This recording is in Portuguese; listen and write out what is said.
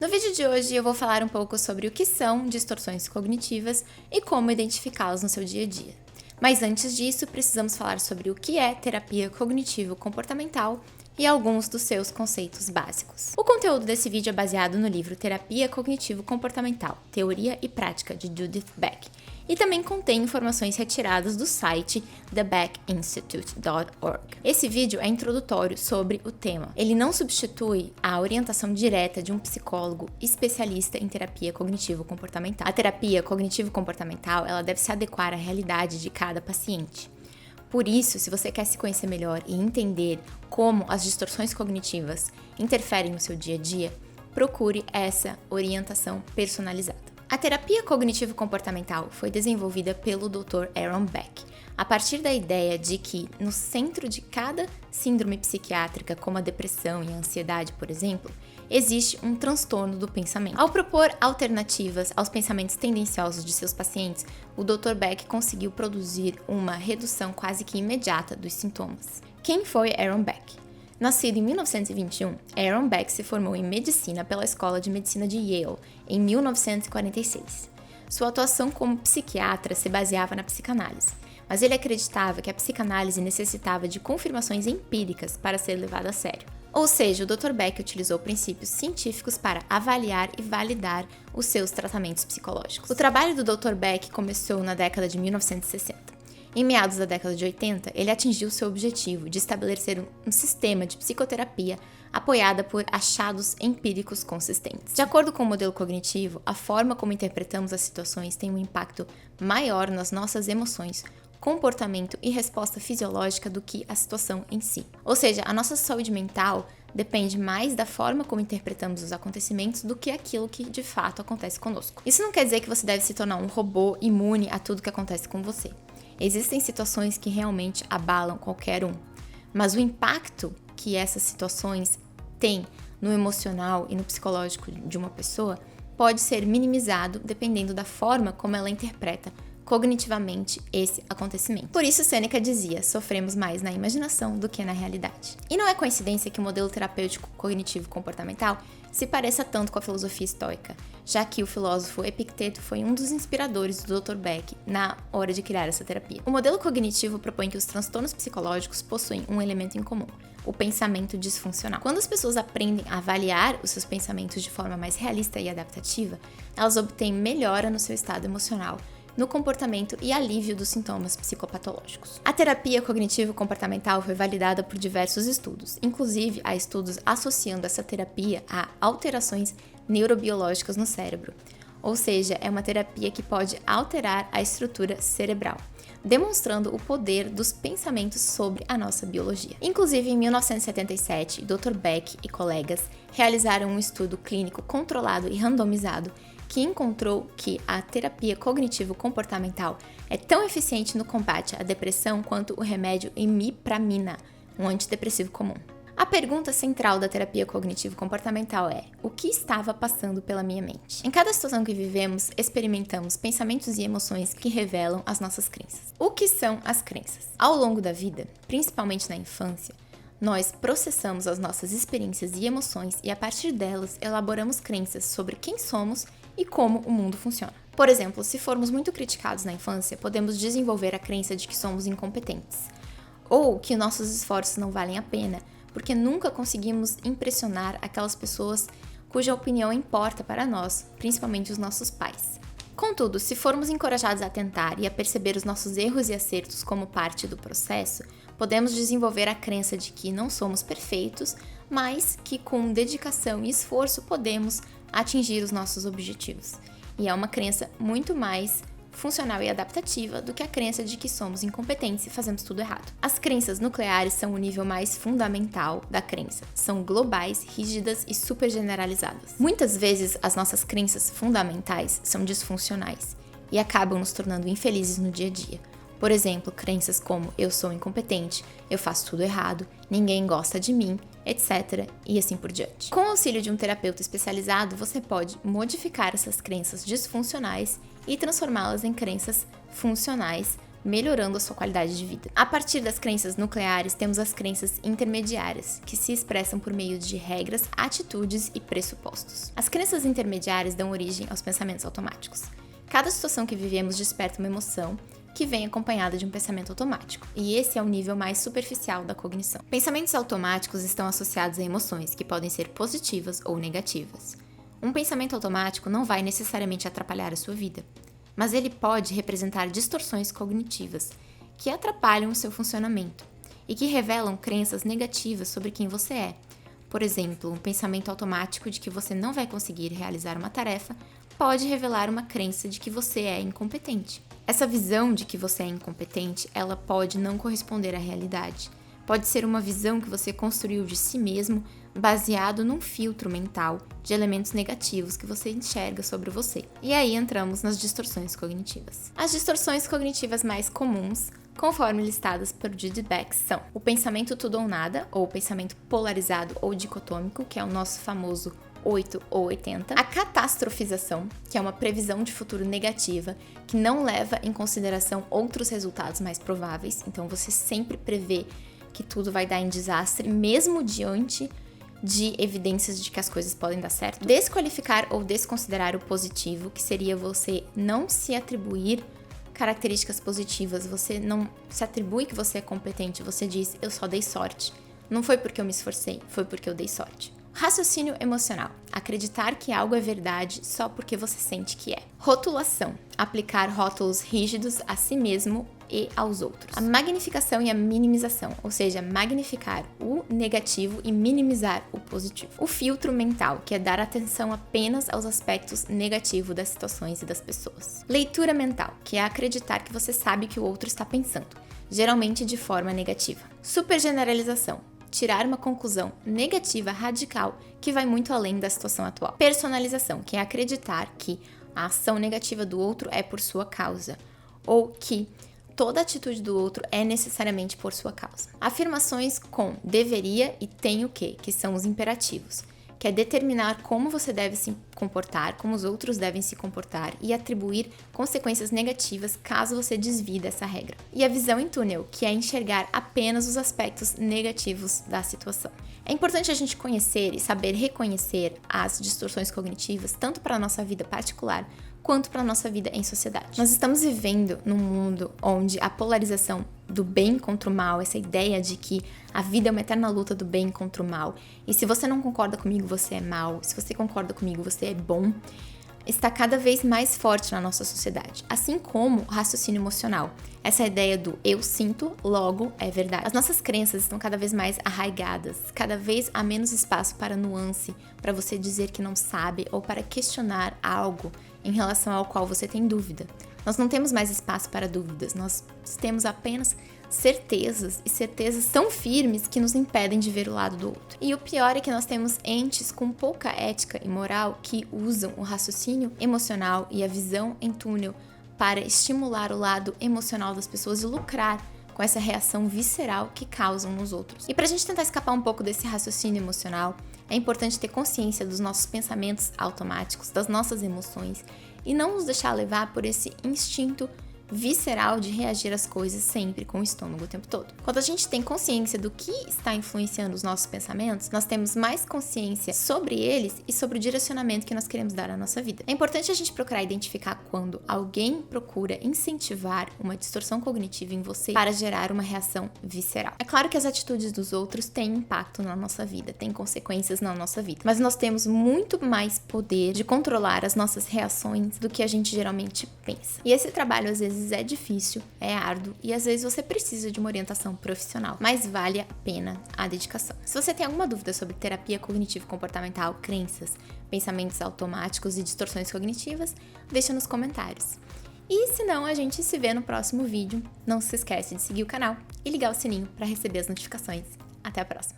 No vídeo de hoje eu vou falar um pouco sobre o que são distorções cognitivas e como identificá-las no seu dia a dia. Mas antes disso, precisamos falar sobre o que é terapia cognitivo-comportamental e alguns dos seus conceitos básicos. O conteúdo desse vídeo é baseado no livro Terapia Cognitivo-Comportamental, Teoria e Prática, de Judith Beck, e também contém informações retiradas do site thebeckinstitute.org. Esse vídeo é introdutório sobre o tema. Ele não substitui a orientação direta de um psicólogo especialista em terapia cognitivo-comportamental. A terapia cognitivo-comportamental, ela deve se adequar à realidade de cada paciente. Por isso, se você quer se conhecer melhor e entender como as distorções cognitivas interferem no seu dia a dia, procure essa orientação personalizada. A terapia cognitivo-comportamental foi desenvolvida pelo Dr. Aaron Beck, a partir da ideia de que, no centro de cada síndrome psiquiátrica, como a depressão e a ansiedade, por exemplo, existe um transtorno do pensamento. Ao propor alternativas aos pensamentos tendenciosos de seus pacientes, o Dr. Beck conseguiu produzir uma redução quase que imediata dos sintomas. Quem foi Aaron Beck? Nascido em 1921, Aaron Beck se formou em medicina pela Escola de Medicina de Yale em 1946. Sua atuação como psiquiatra se baseava na psicanálise, mas ele acreditava que a psicanálise necessitava de confirmações empíricas para ser levada a sério. Ou seja, o Dr. Beck utilizou princípios científicos para avaliar e validar os seus tratamentos psicológicos. O trabalho do Dr. Beck começou na década de 1960. Em meados da década de 80, ele atingiu seu objetivo de estabelecer um sistema de psicoterapia apoiada por achados empíricos consistentes. De acordo com o modelo cognitivo, a forma como interpretamos as situações tem um impacto maior nas nossas emoções, comportamento e resposta fisiológica do que a situação em si. Ou seja, a nossa saúde mental depende mais da forma como interpretamos os acontecimentos do que aquilo que de fato acontece conosco. Isso não quer dizer que você deve se tornar um robô imune a tudo que acontece com você. Existem situações que realmente abalam qualquer um, mas o impacto que essas situações têm no emocional e no psicológico de uma pessoa pode ser minimizado dependendo da forma como ela interpreta cognitivamente esse acontecimento. Por isso, Sêneca dizia: sofremos mais na imaginação do que na realidade. E não é coincidência que o modelo terapêutico cognitivo-comportamental se pareça tanto com a filosofia estoica, já que o filósofo Epicteto foi um dos inspiradores do Dr. Beck na hora de criar essa terapia. O modelo cognitivo propõe que os transtornos psicológicos possuem um elemento em comum: o pensamento disfuncional. Quando as pessoas aprendem a avaliar os seus pensamentos de forma mais realista e adaptativa, elas obtêm melhora no seu estado emocional, no comportamento e alívio dos sintomas psicopatológicos. A terapia cognitivo-comportamental foi validada por diversos estudos, inclusive há estudos associando essa terapia a alterações neurobiológicas no cérebro, ou seja, é uma terapia que pode alterar a estrutura cerebral, demonstrando o poder dos pensamentos sobre a nossa biologia. Inclusive, em 1977, Dr. Beck e colegas realizaram um estudo clínico controlado e randomizado que encontrou que a terapia cognitivo-comportamental é tão eficiente no combate à depressão quanto o remédio imipramina, um antidepressivo comum. A pergunta central da terapia cognitivo-comportamental é: o que estava passando pela minha mente? Em cada situação que vivemos, experimentamos pensamentos e emoções que revelam as nossas crenças. O que são as crenças? Ao longo da vida, principalmente na infância, nós processamos as nossas experiências e emoções e, a partir delas, elaboramos crenças sobre quem somos e como o mundo funciona. Por exemplo, se formos muito criticados na infância, podemos desenvolver a crença de que somos incompetentes, ou que nossos esforços não valem a pena, porque nunca conseguimos impressionar aquelas pessoas cuja opinião importa para nós, principalmente os nossos pais. Contudo, se formos encorajados a tentar e a perceber os nossos erros e acertos como parte do processo, podemos desenvolver a crença de que não somos perfeitos, mas que com dedicação e esforço podemos atingir os nossos objetivos. E é uma crença muito mais funcional e adaptativa do que a crença de que somos incompetentes e fazemos tudo errado. As crenças nucleares são o nível mais fundamental da crença. São globais, rígidas e super generalizadas. Muitas vezes as nossas crenças fundamentais são disfuncionais e acabam nos tornando infelizes no dia a dia. Por exemplo, crenças como eu sou incompetente, eu faço tudo errado, ninguém gosta de mim, etc. e assim por diante. Com o auxílio de um terapeuta especializado, você pode modificar essas crenças disfuncionais e transformá-las em crenças funcionais, melhorando a sua qualidade de vida. A partir das crenças nucleares, temos as crenças intermediárias, que se expressam por meio de regras, atitudes e pressupostos. As crenças intermediárias dão origem aos pensamentos automáticos. Cada situação que vivemos desperta uma emoção que vem acompanhada de um pensamento automático, e esse é o nível mais superficial da cognição. Pensamentos automáticos estão associados a emoções que podem ser positivas ou negativas. Um pensamento automático não vai necessariamente atrapalhar a sua vida, mas ele pode representar distorções cognitivas que atrapalham o seu funcionamento e que revelam crenças negativas sobre quem você é. Por exemplo, um pensamento automático de que você não vai conseguir realizar uma tarefa pode revelar uma crença de que você é incompetente. Essa visão de que você é incompetente, ela pode não corresponder à realidade. Pode ser uma visão que você construiu de si mesmo baseado num filtro mental de elementos negativos que você enxerga sobre você. E aí entramos nas distorções cognitivas. As distorções cognitivas mais comuns, conforme listadas por Judy Beck, são o pensamento tudo ou nada, ou o pensamento polarizado ou dicotômico, que é o nosso famoso 8 ou 80, a catastrofização, que é uma previsão de futuro negativa, que não leva em consideração outros resultados mais prováveis, então você sempre prevê que tudo vai dar em desastre, mesmo diante de evidências de que as coisas podem dar certo. Desqualificar ou desconsiderar o positivo, que seria você não se atribuir características positivas, você não se atribui que você é competente, você diz, eu só dei sorte. Não foi porque eu me esforcei, foi porque eu dei sorte. Raciocínio emocional. Acreditar que algo é verdade só porque você sente que é. Rotulação. Aplicar rótulos rígidos a si mesmo e aos outros. A magnificação e a minimização, ou seja, magnificar o negativo e minimizar o positivo. O filtro mental, que é dar atenção apenas aos aspectos negativos das situações e das pessoas. Leitura mental, que é acreditar que você sabe o que o outro está pensando, geralmente de forma negativa. Supergeneralização. Tirar uma conclusão negativa radical que vai muito além da situação atual. Personalização, que é acreditar que a ação negativa do outro é por sua causa, ou que toda atitude do outro é necessariamente por sua causa. Afirmações com deveria e tem o que são os imperativos, que é determinar como você deve se comportar, como os outros devem se comportar e atribuir consequências negativas caso você desvie dessa regra. E a visão em túnel, que é enxergar apenas os aspectos negativos da situação. É importante a gente conhecer e saber reconhecer as distorções cognitivas, tanto para a nossa vida particular, quanto para a nossa vida em sociedade. Nós estamos vivendo num mundo onde a polarização do bem contra o mal, essa ideia de que a vida é uma eterna luta do bem contra o mal, e se você não concorda comigo, você é mal, se você concorda comigo, você é bom, está cada vez mais forte na nossa sociedade, assim como o raciocínio emocional. Essa ideia do eu sinto, logo é verdade. As nossas crenças estão cada vez mais arraigadas, cada vez há menos espaço para nuance, para você dizer que não sabe ou para questionar algo em relação ao qual você tem dúvida. Nós não temos mais espaço para dúvidas, nós temos apenas certezas, e certezas tão firmes que nos impedem de ver o lado do outro. E o pior é que nós temos entes com pouca ética e moral que usam o raciocínio emocional e a visão em túnel para estimular o lado emocional das pessoas e lucrar com essa reação visceral que causam nos outros. E para a gente tentar escapar um pouco desse raciocínio emocional, é importante ter consciência dos nossos pensamentos automáticos, das nossas emoções, e não nos deixar levar por esse instinto visceral de reagir às coisas sempre com o estômago o tempo todo. Quando a gente tem consciência do que está influenciando os nossos pensamentos, nós temos mais consciência sobre eles e sobre o direcionamento que nós queremos dar à nossa vida. É importante a gente procurar identificar quando alguém procura incentivar uma distorção cognitiva em você para gerar uma reação visceral. É claro que as atitudes dos outros têm impacto na nossa vida, têm consequências na nossa vida, mas nós temos muito mais poder de controlar as nossas reações do que a gente geralmente pensa. E esse trabalho, às vezes, é difícil, é árduo e às vezes você precisa de uma orientação profissional, mas vale a pena a dedicação. Se você tem alguma dúvida sobre terapia cognitivo-comportamental, crenças, pensamentos automáticos e distorções cognitivas, deixa nos comentários. E se não, a gente se vê no próximo vídeo. Não se esquece de seguir o canal e ligar o sininho para receber as notificações. Até a próxima!